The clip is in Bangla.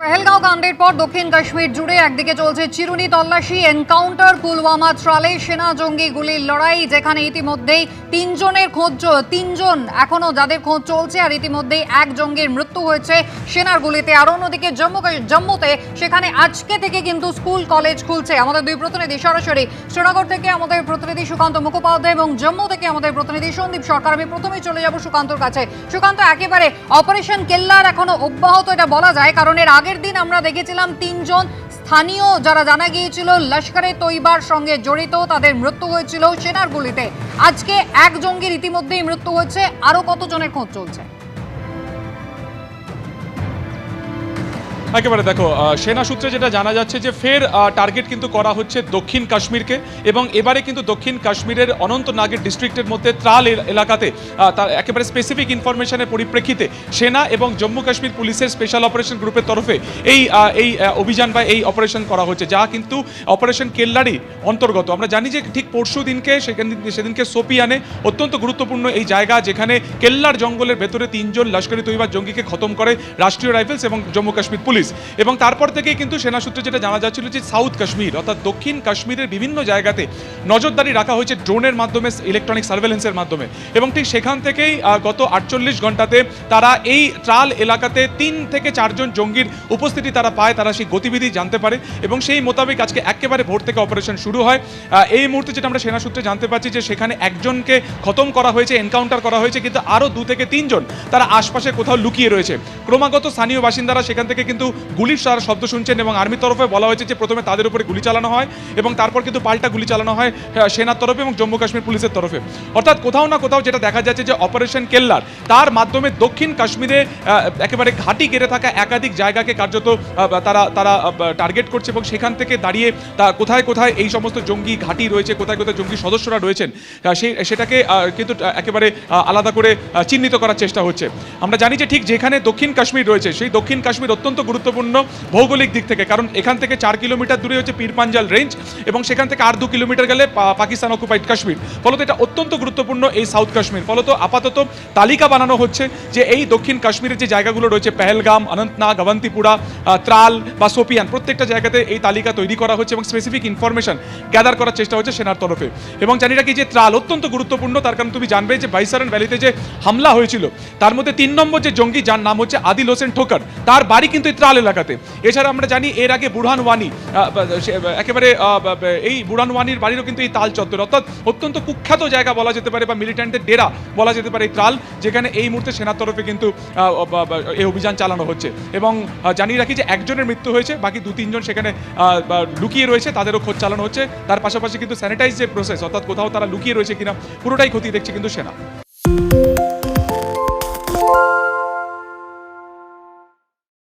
পহেলগাঁও কাণ্ডের পর দক্ষিণ কাশ্মীর জুড়ে একদিকে চলছে চিরুনি তল্লাশি, এনকাউন্টার, পুলওয়ামা ত্রালে সেনা জঙ্গি গুলির লড়াই, যেখানে ইতিমধ্যেই তিনজন এখনো যাদের খোঁজ চলছে, আর ইতিমধ্যেই এক জঙ্গির মৃত্যু হয়েছে সেনার গুলিতে। আর অন্যদিকে জম্মুতে সেখানে আজকে থেকে কিন্তু স্কুল কলেজ খুলছে। আমাদের দুই প্রতিনিধি সরাসরি শ্রীনগর থেকে আমাদের প্রতিনিধি সুকান্ত মুখোপাধ্যায় এবং জম্মু থেকে আমাদের প্রতিনিধি সন্দীপ সরকার। আমি প্রথমেই চলে যাব সুকান্তর কাছে। সুকান্ত, একেবারে অপারেশন কেল্লার এখনো অব্যাহত এটা বলা যায়, কারণ এর আগের দিন আমরা দেখেছিলাম তিনজন স্থানীয় যারা জানা গিয়েছিল লস্করে তৈবার সঙ্গে জড়িত, তাদের মৃত্যু হয়েছিল সেনার গুলিতে। আজকে এক জঙ্গির ইতিমধ্যেই মৃত্যু হয়েছে, আরো কতজনের খোঁজ চলছে? একেবারে দেখো, সেনা সূত্রে যেটা জানা যাচ্ছে যে ফের টার্গেট কিন্তু করা হচ্ছে দক্ষিণ কাশ্মীরকে, এবং এবারে কিন্তু দক্ষিণ কাশ্মীরের অনন্তনাগের ডিস্ট্রিক্টের মধ্যে ত্রাল এলাকাতে তার একেবারে স্পেসিফিক ইনফরমেশনের পরিপ্রেক্ষিতে সেনা এবং জম্মু কাশ্মীর পুলিশের স্পেশাল অপারেশন গ্রুপের তরফে এই অভিযান বা এই অপারেশন করা হচ্ছে, যা কিন্তু অপারেশন কেল্লারই অন্তর্গত। আমরা জানি যে ঠিক পরশু দিনকে সেদিনকে সোপিয়ানে অত্যন্ত গুরুত্বপূর্ণ এই জায়গা, যেখানে কেল্লার জঙ্গলের ভেতরে তিনজন লস্করি তৈবার জঙ্গিকে খতম করে রাষ্ট্রীয় রাইফেলস এবং জম্মু কাশ্মীর পুলিশ। এবং তারপর থেকেই কিন্তু সেনা সূত্রে যেটা জানা যাচ্ছিল যে সাউথ কাশ্মীর অর্থাৎ দক্ষিণ কাশ্মীরের বিভিন্ন জায়গাতে নজরদারি রাখা হয়েছে ড্রোনের মাধ্যমে, ইলেকট্রনিক সার্ভেলেন্সের মাধ্যমে, এবং ঠিক সেখান থেকেই গত 48 ঘন্টাতে তারা এই ত্রাল এলাকাতে 3 থেকে 4 জন জঙ্গির উপস্থিতি তারা পায়, তারা সেই গতিবিধি জানতে পারে, এবং সেই মোতাবেক আজকে একেবারে ভোর থেকে অপারেশন শুরু হয়। এই মুহূর্তে যেটা আমরা সেনা সূত্রে জানতে পারছি যে সেখানে একজনকে খতম করা হয়েছে, এনকাউন্টার করা হয়েছে, কিন্তু আরও 2 থেকে 3 জন তারা আশপাশে কোথাও লুকিয়ে রয়েছে। ক্রমাগত স্থানীয় বাসিন্দারা সেখান থেকে কিন্তু গুলির শব্দ শুনছেন, এবং আর্মির তরফে বলা হয়েছে যে প্রথমে তাদের উপরে গুলি চালানো হয় এবং তারপর কিন্তু পাল্টা গুলি চালানো হয় সেনার তরফে এবং জম্মু কাশ্মীর পুলিশের তরফে। অর্থাৎ কোথাও না কোথাও যেটা দেখা যাচ্ছে যে অপারেশন কেল্লার, তার মাধ্যমে দক্ষিণ কাশ্মীরে একেবারে ঘাঁটি ঘিরে থাকা একাধিক জায়গাকে কার্যত তারা টার্গেট করছে, এবং সেখান থেকে দাঁড়িয়ে কোথায় কোথায় এই সমস্ত জঙ্গি ঘাঁটি রয়েছে, কোথায় কোথায় জঙ্গি সদস্যরা রয়েছেন, সেটাকে কিন্তু একেবারে আলাদা করে চিহ্নিত করার চেষ্টা হচ্ছে। আমরা জানি যে ঠিক যেখানে দক্ষিণ কাশ্মীর রয়েছে, সেই দক্ষিণ কাশ্মীর অত্যন্ত গুরুত্বপূর্ণ ভৌগোলিক দিক থেকে, কারণ এখান থেকে 4 কিলোমিটার দূরে হচ্ছে পীরপাঞ্জাল রেঞ্জ, এবং সেখান থেকে আর 2 কিলোমিটার গেলে পাকিস্তান অকুপাইড কাশ্মীর। ফলত এটা অত্যন্ত গুরুত্বপূর্ণ এই সাউথ কাশ্মীর। ফলত আপাতত তালিকা বানানো হচ্ছে যে এই দক্ষিণ কাশ্মীরের যে জায়গাগুলো রয়েছে, পেহেলগাম, অনন্তনাগ, অবন্তিপুরা, ত্রাল বা সোপিয়ান, প্রত্যেকটা জায়গাতে এই তালিকা তৈরি করা হচ্ছে এবং স্পেসিফিক ইনফরমেশন গ্যাদার করার চেষ্টা হচ্ছে সেনার তরফে। এবং জানি রাখি যে ত্রাল অত্যন্ত গুরুত্বপূর্ণ, তার কারণ তুমি জানবে যে বাইসারন ভ্যালিতে যে হামলা হয়েছিল, তার মধ্যে 3 নম্বর যে জঙ্গি, যার নাম হচ্ছে আদিল হোসেন ঠোকর, তার বাড়ি কিন্তু এই ত্রাল এলাকাতে। এছাড়া আমরা জানি এর আগে বুরহান ওয়ানি, একেবারে এই বুরহান ওয়ানির বাড়িরও কিন্তু এই তাল চত্বর, অর্থাৎ অত্যন্ত কুখ্যাত জায়গা বলা যেতে পারে, বা মিলিট্যান্টদের ডেরা বলা যেতে পারে এই ত্রাল, যেখানে এই মুহূর্তে সেনার তরফে কিন্তু এই অভিযান চালানো হচ্ছে। এবং জানিয়ে রাখি যে একজনের মৃত্যু হয়েছে, বাকি 2-3 জন সেখানে লুকিয়ে রয়েছে, তাদেরও খোঁজ চালানো হচ্ছে। তার পাশাপাশি কিন্তু স্যানিটাইজ যে প্রসেস, অর্থাৎ কোথাও তারা লুকিয়ে রয়েছে কিনা, পুরোটাই খতিয়ে দেখছে কিন্তু সেনা।